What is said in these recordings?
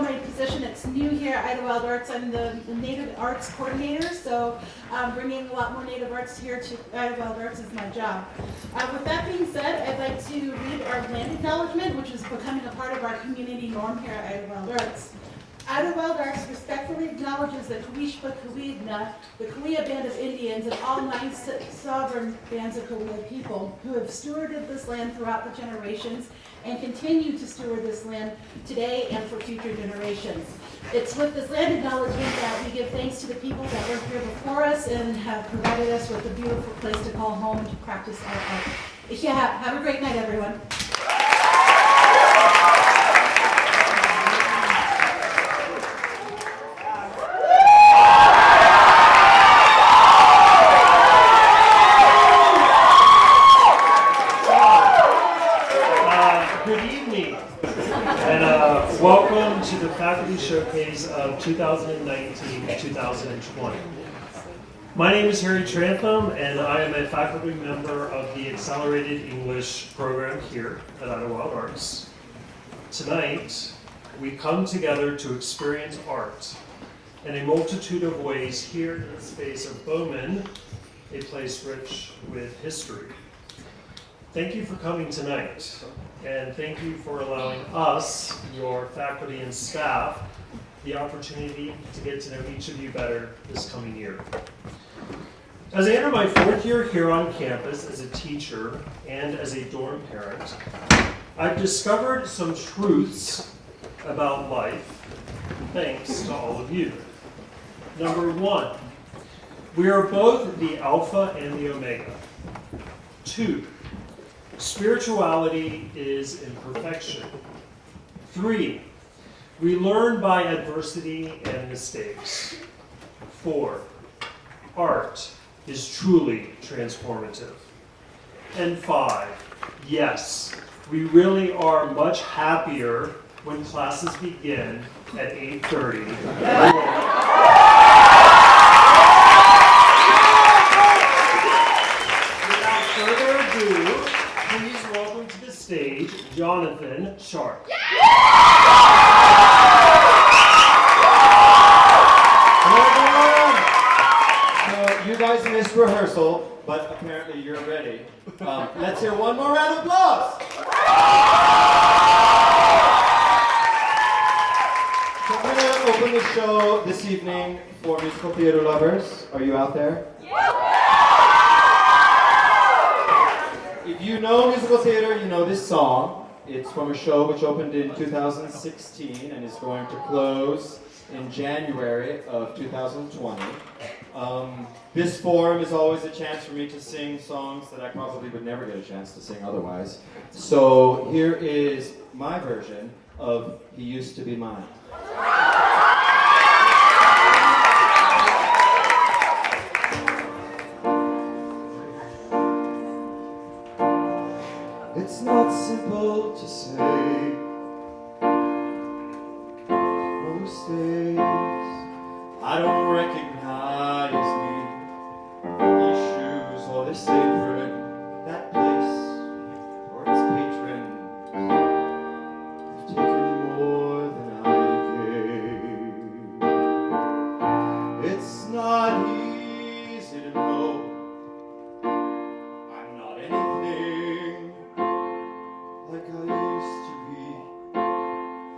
know my position, it's new here at Idyllwild Arts. I'm the Native Arts Coordinator, so bringing a lot more Native arts here to Idyllwild Arts is my job. With that being said, I'd like to read our land acknowledgement, which is becoming a part of our community norm here at Idyllwild Arts. Idyllwild Arts respectfully acknowledges the Kawishpa Kawidna, the Kaweah Band of Indians, and all 9 sovereign bands of Kaweah people who have stewarded this land throughout the generations and continue to steward this land today and for future generations. It's with this land acknowledgement that we give thanks to the people that were here before us and have provided us with a beautiful place to call home and to practice our art. Have a great night, everyone. Welcome to the Faculty Showcase of 2019-2020. My name is Harry Trantham, and I am a faculty member of the Accelerated English program here at Idyllwild Arts. Tonight, we come together to experience art in a multitude of ways here in the space of Bowman, a place rich with history. Thank you for coming tonight. And thank you for allowing us, your faculty and staff, the opportunity to get to know each of you better this coming year. As I enter my 4th year here on campus as a teacher and as a dorm parent, I've discovered some truths about life thanks to all of you. Number 1, we are both the Alpha and the Omega. 2, spirituality is imperfection. 3, we learn by adversity and mistakes. 4, art is truly transformative. And 5, yes, we really are much happier when classes begin at 8:30. Without further ado, please welcome to the stage, Jonathan Sharp. Hello, everyone. So you guys missed rehearsal, but apparently you're ready. Let's hear one more round of applause. So I'm going to open the show this evening for musical theater lovers. Are you out there? If you know musical theater, you know this song. It's from a show which opened in 2016 and is going to close in January of 2020. This forum is always a chance for me to sing songs that I probably would never get a chance to sing otherwise. So here is my version of He Used to Be Mine. It's not simple to say. Most days I don't recognize me. These shoes, all they sacred, that place or its patrons have taken more than I gave. It's not easy to know I'm not anything like I used to be,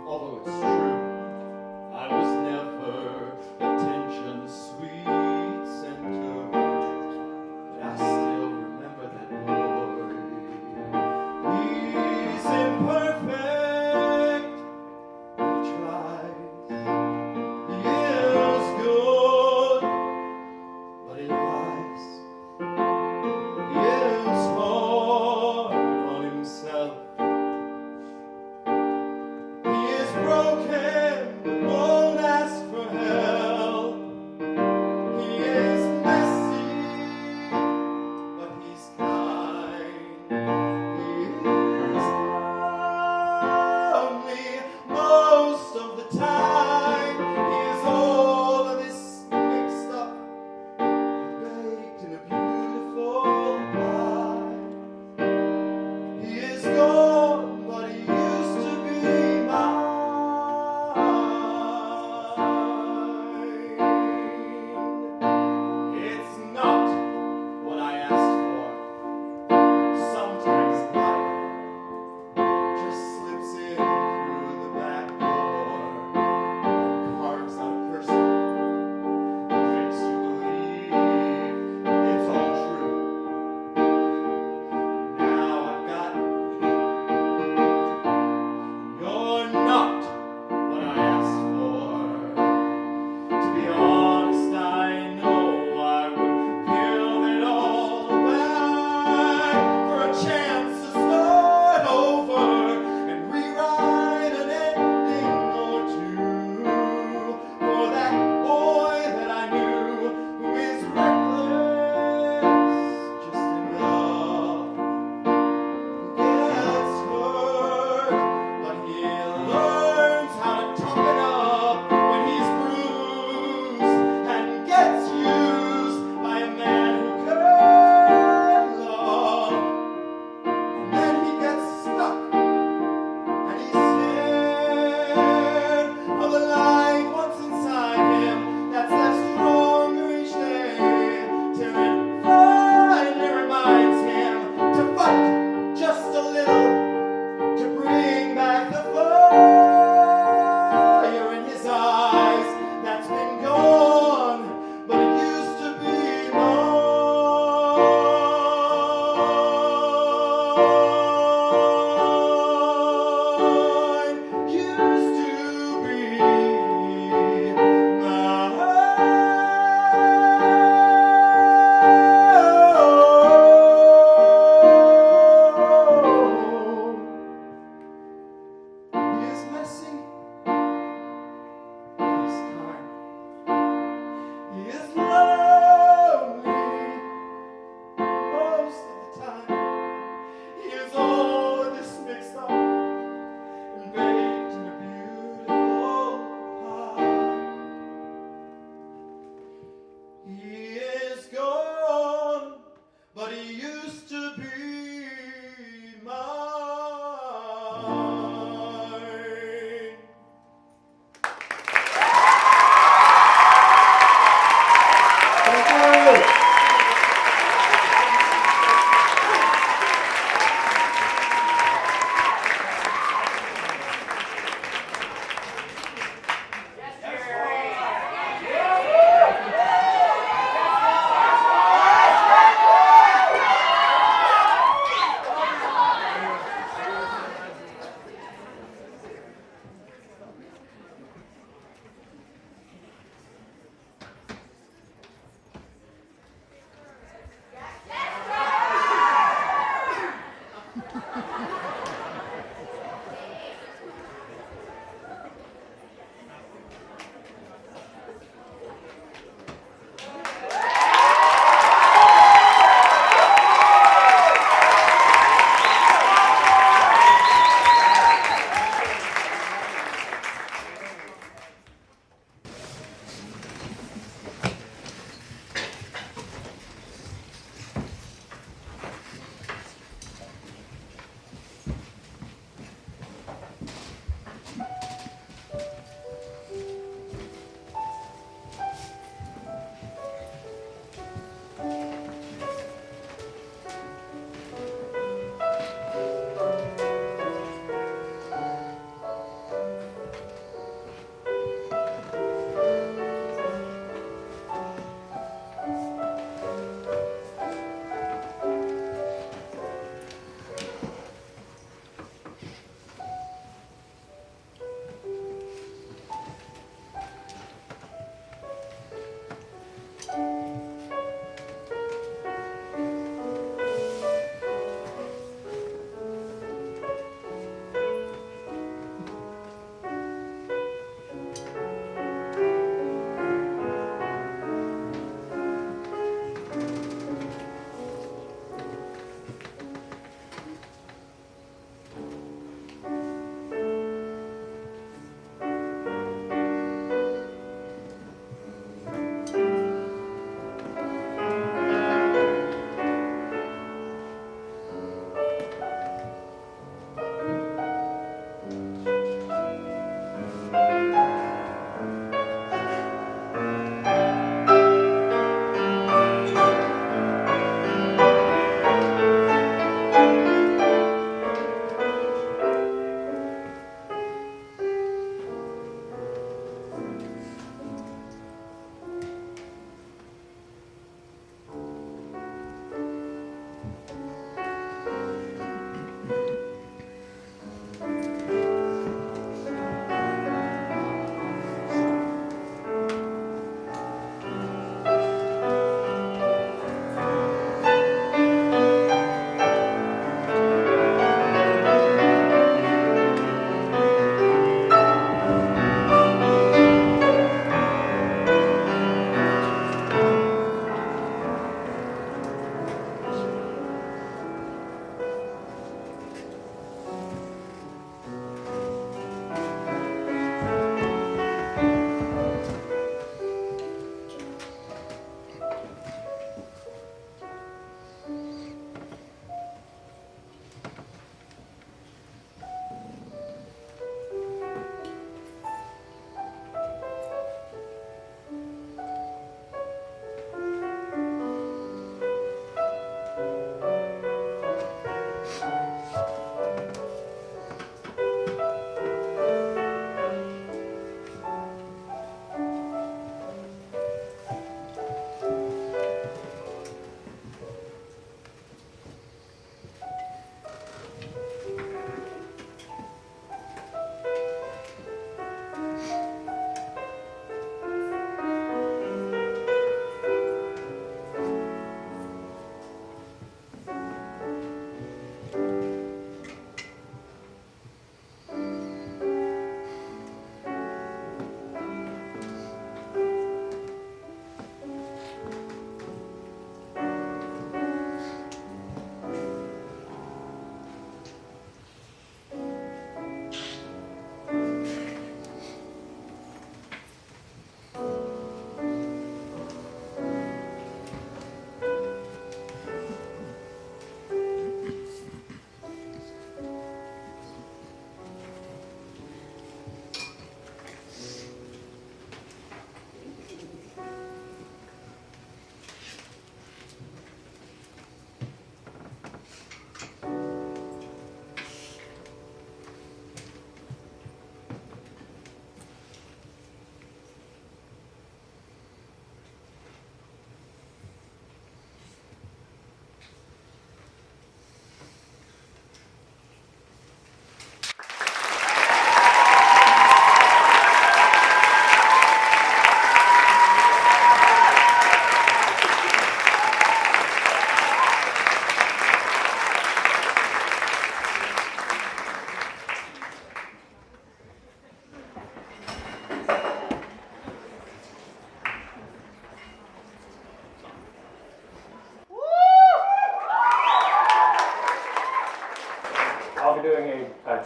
although it's true, I was never attention sweet.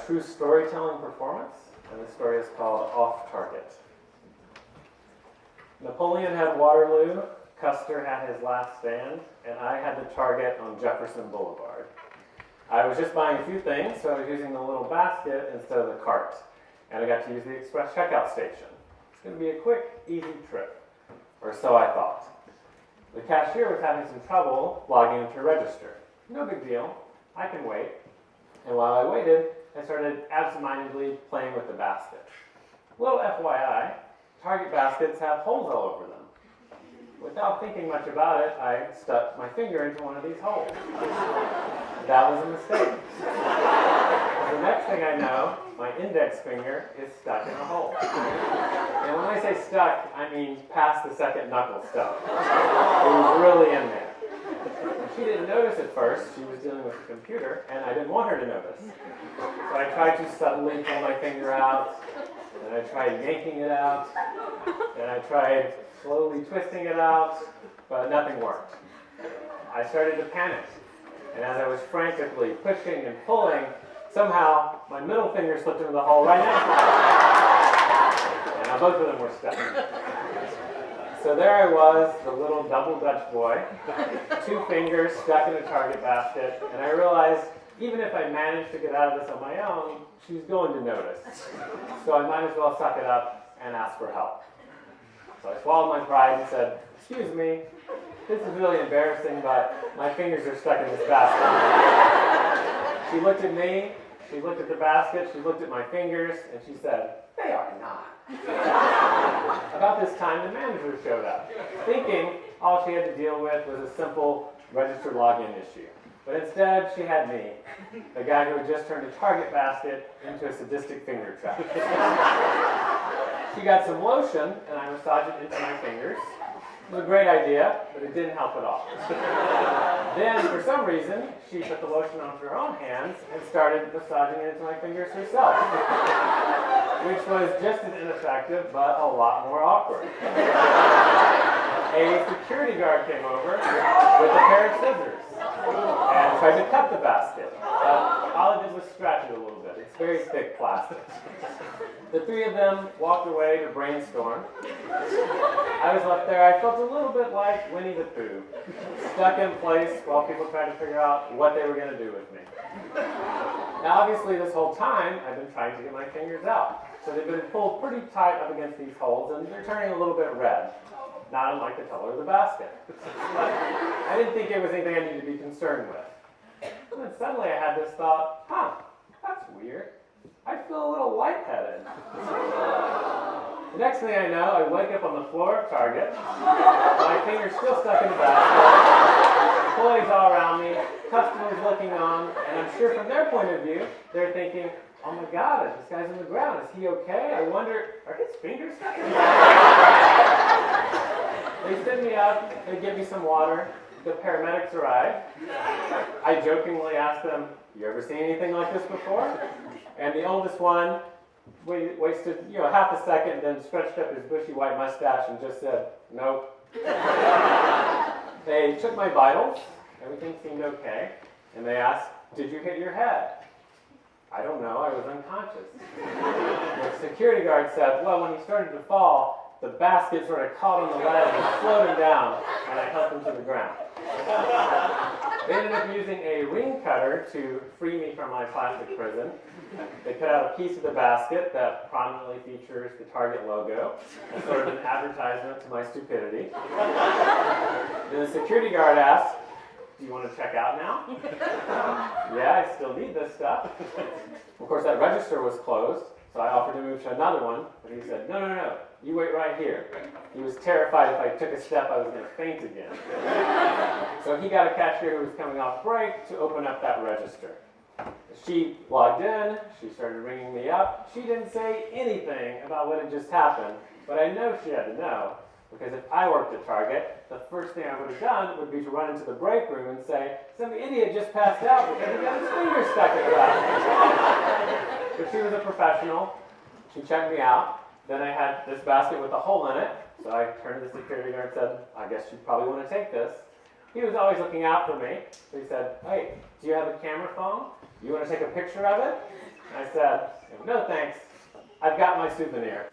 true storytelling performance, and the story is called Off Target. Napoleon had Waterloo, Custer had his last stand, and I had the target on Jefferson Boulevard. I was just buying a few things, so I was using the little basket instead of the cart, and I got to use the express checkout station. It's going to be a quick, easy trip, or so I thought. The cashier was having some trouble logging into her register. No big deal, I can wait. And while I waited, I started absentmindedly playing with the basket. Little FYI, Target baskets have holes all over them. Without thinking much about it, I stuck my finger into one of these holes. That was a mistake. The next thing I know, my index finger is stuck in a hole. And when I say stuck, I mean past the second knuckle stuck. It was really in there. She didn't notice at first. She was dealing with the computer, and I didn't want her to notice. So I tried to subtly pull my finger out, and I tried yanking it out, and I tried slowly twisting it out, but nothing worked. I started to panic, and as I was frantically pushing and pulling, somehow my middle finger slipped into the hole right next to it. And now both of them were stuck. So there I was, the little double Dutch boy, 2 fingers stuck in a Target basket, and I realized even if I managed to get out of this on my own, she was going to notice. So I might as well suck it up and ask for help. So I swallowed my pride and said, "Excuse me, this is really embarrassing, but my fingers are stuck in this basket." She looked at me, she looked at the basket, she looked at my fingers, and she said, "They are not." About this time, the manager showed up, thinking all she had to deal with was a simple register login issue. But instead, she had me, the guy who had just turned a Target basket into a sadistic finger trap. She got some lotion, and I massaged it into my fingers. It was a great idea, but it didn't help at all. Then, for some reason, she put the lotion onto her own hands and started massaging it into my fingers herself, which was just as ineffective, but a lot more awkward. A security guard came over with a pair of scissors and tried to cut the basket. All I did was scratch it a little bit. It's very thick plastic. The 3 of them walked away to brainstorm. I was left there. I felt a little bit like Winnie the Pooh, stuck in place while people tried to figure out what they were going to do with me. Now, obviously, this whole time, I've been trying to get my fingers out. So they've been pulled pretty tight up against these holes, and they're turning a little bit red, not unlike the color of the basket. But I didn't think it was anything I needed to be concerned with. And then suddenly I had this thought, that's weird. I feel a little lightheaded. The next thing I know, I wake up on the floor of Target. My finger's still stuck in the basket. Employees all around me, customers looking on, and I'm sure from their point of view, they're thinking, "Oh my God, this guy's on the ground. Is he okay? I wonder, are his fingers stuck in the basket?" They send me up, they give me some water. The paramedics arrive. I jokingly ask them, "You ever seen anything like this before?" And the oldest one wasted half a second, then stretched up his bushy white mustache and just said, "Nope." They took my vitals. Everything seemed okay. And they asked, "Did you hit your head?" "I don't know. I was unconscious." The security guard said, "Well, when he started to fall, the basket sort of caught on the ledge and slowed him down, and I helped him to the ground." They ended up using a ring cutter to free me from my plastic prison. They cut out a piece of the basket that prominently features the Target logo, as sort of an advertisement to my stupidity. Then the security guard asked, "Do you want to check out now?" "Yeah, I still need this stuff." Of course, that register was closed, so I offered to move to another one, but he said, No, you wait right here." He was terrified if I took a step, I was going to faint again. So he got a cashier who was coming off break to open up that register. She logged in, she started ringing me up. She didn't say anything about what had just happened, but I know she had to know, because if I worked at Target, the first thing I would have done would be to run into the break room and say, "Some idiot just passed out because he got his finger stuck in the basket." But she was a professional. She checked me out. Then I had this basket with a hole in it, so I turned to the security guard and said, "I guess you probably want to take this." He was always looking out for me, so he said, "Hey, do you have a camera phone? You want to take a picture of it?" I said, no thanks, I've got my souvenir.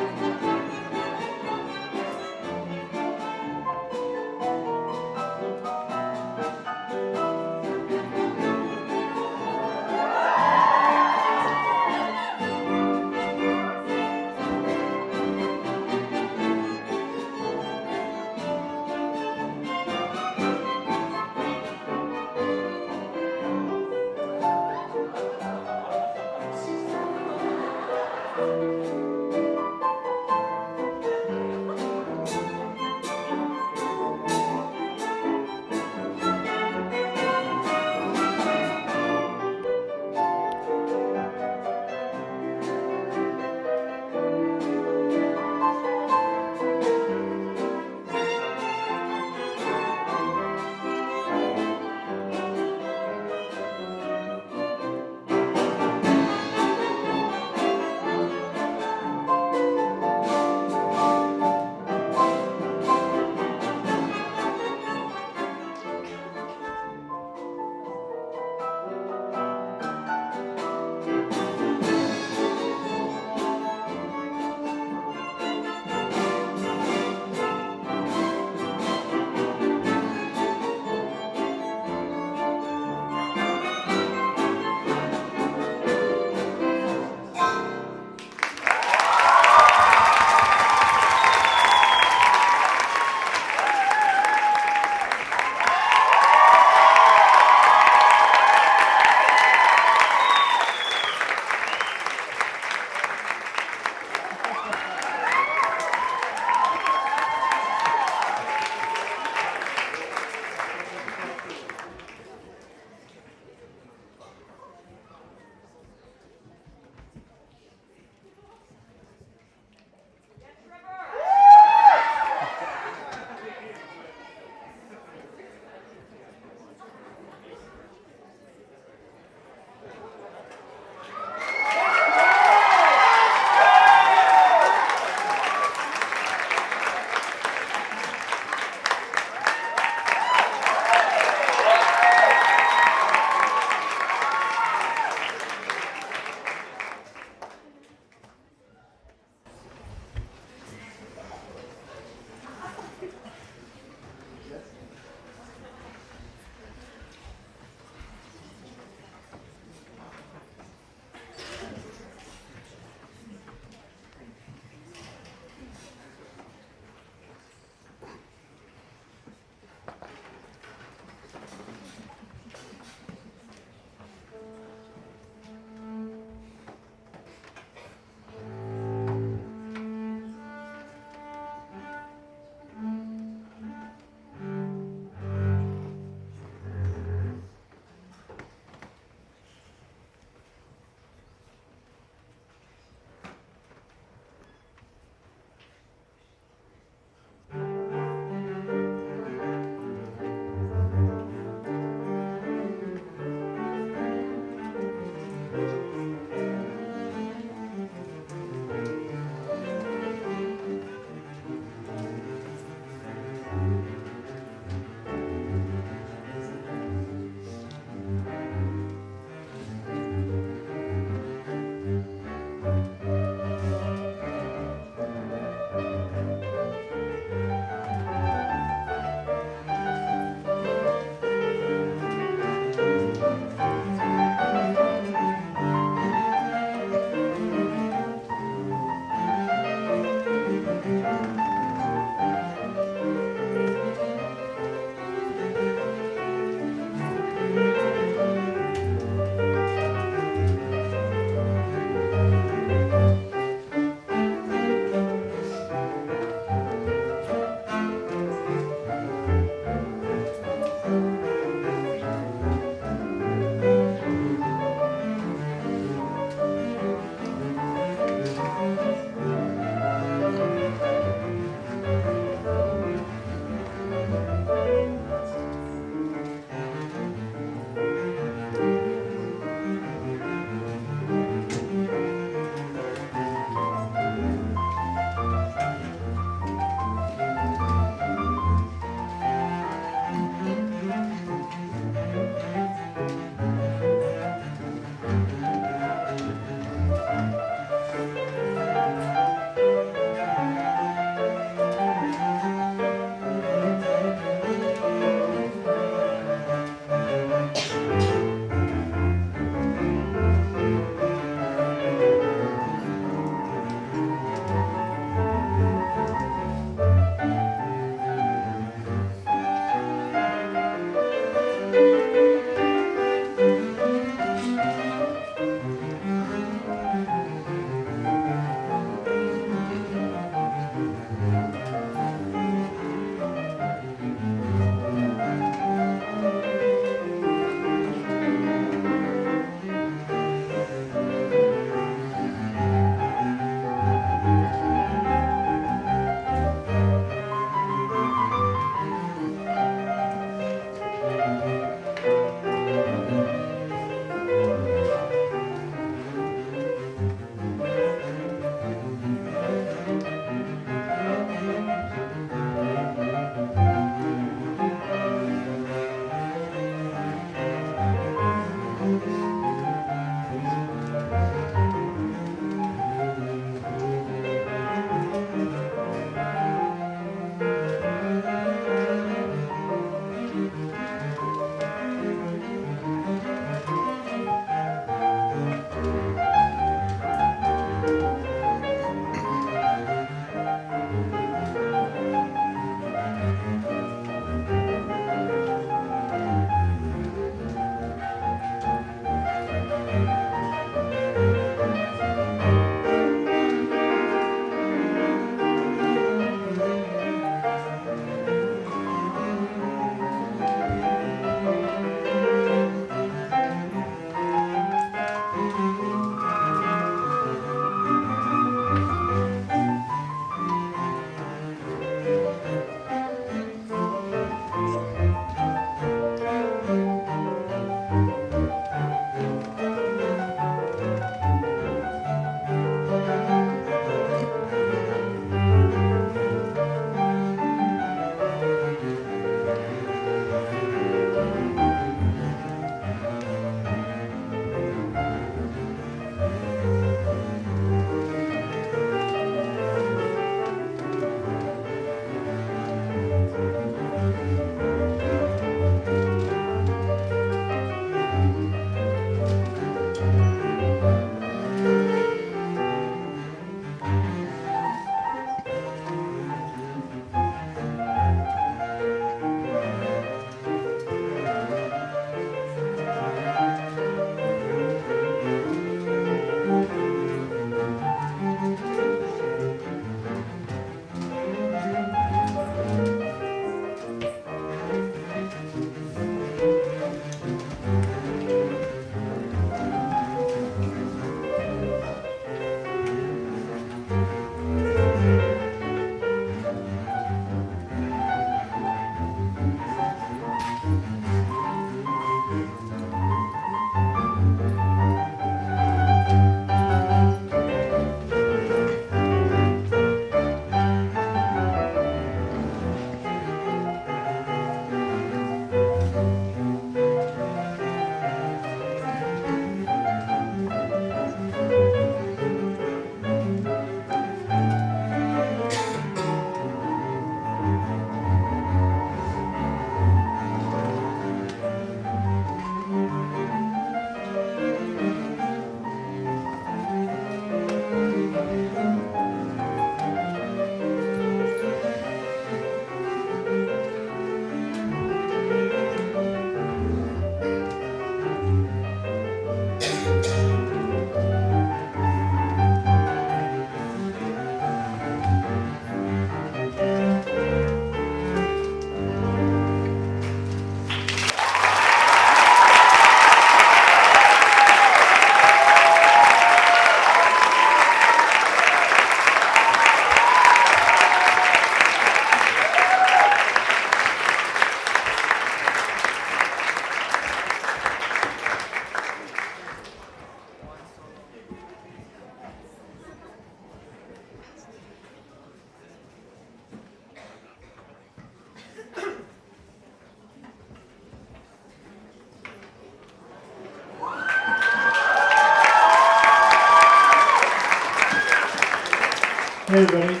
Hey everybody.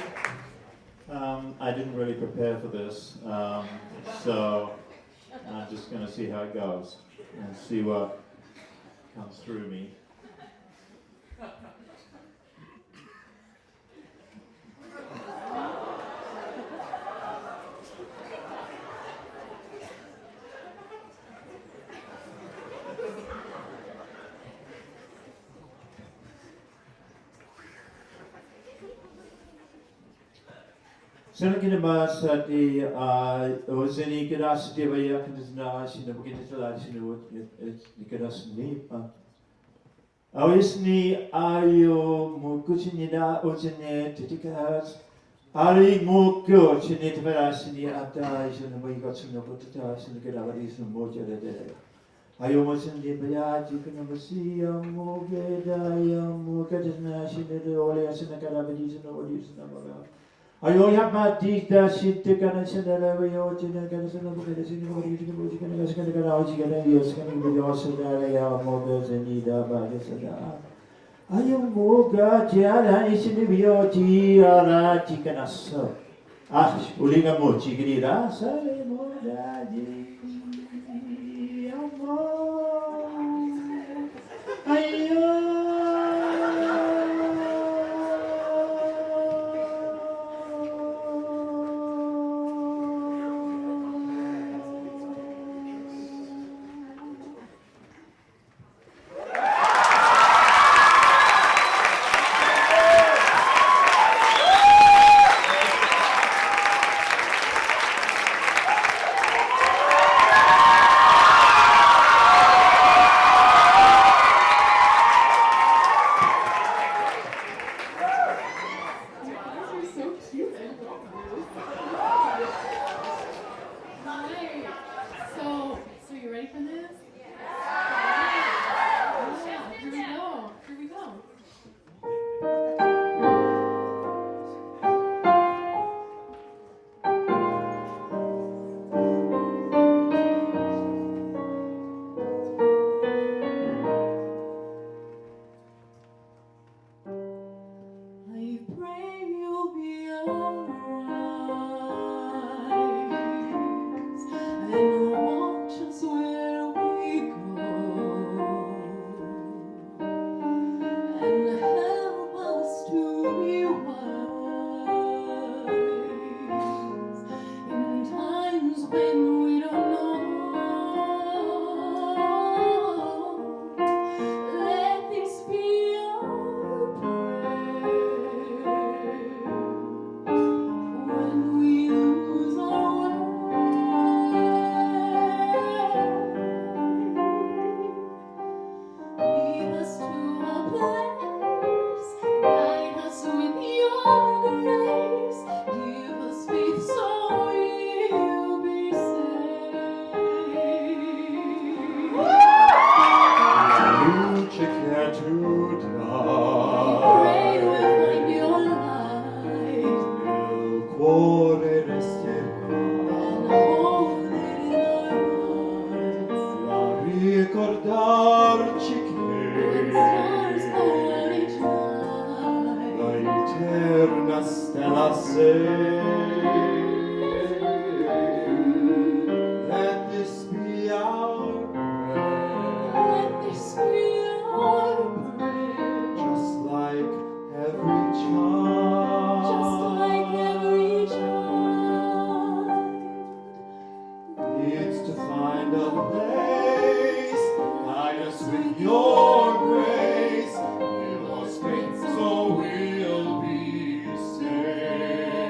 I didn't really prepare for this, so I'm just going to see how it goes and see what comes through me. Sen mas di ozeni keras di baya kendesna sinu begitu telah sinu keras ni awis ni ayo mukuchini da ozeni titikas ali mukyo chini teras ni ata sinu bagi sinu putita sinu kerawari sinu moja de ayo mosen di baya jikana besia mugeda ya mukadesna sinu de oleh sinu kerawari sinu oli sinu baga ayo yamadita sitte kana senala ayo chena kana senala kana sinu bagi sinu kana kana kana auji kana yes kana video senala ya moga zenida bagi sada ayo moga jala isini bio jiara jikana so ulinga mo jikini rasa moga ji amo ayo Your grace, so we'll be saved.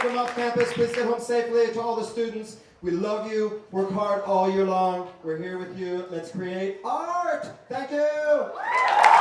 from off campus. Please get home safely. To all the students, we love you. Work hard all year long. We're here with you. Let's create art. Thank you.